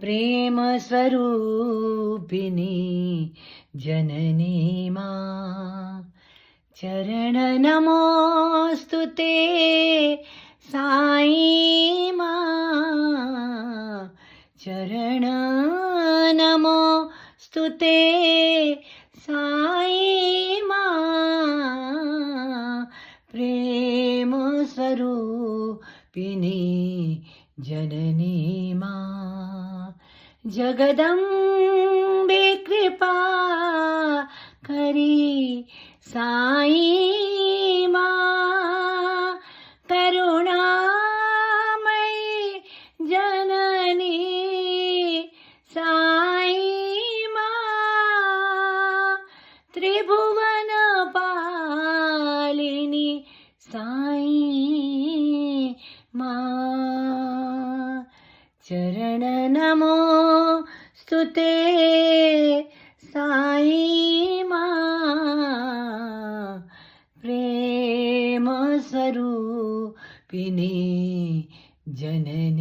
પ્રેમ સ્વરૂપિની જનની માં, ચરણ નમોસ્તુ તે સાઈ માં, ચરણ નમોસ્તુ તે સાઈ માં, પ્રેમ સ્વરૂપિની જનની માં, જગદંબે કૃપા કરી સાઈ માં, કરુણામય જનની સાઈ માં, ત્રિભુવન પાલિની સાઈ માં, ચરણ નમોસ્તુ તે સાઈ માં, પ્રેમ સ્વરૂપિની જનની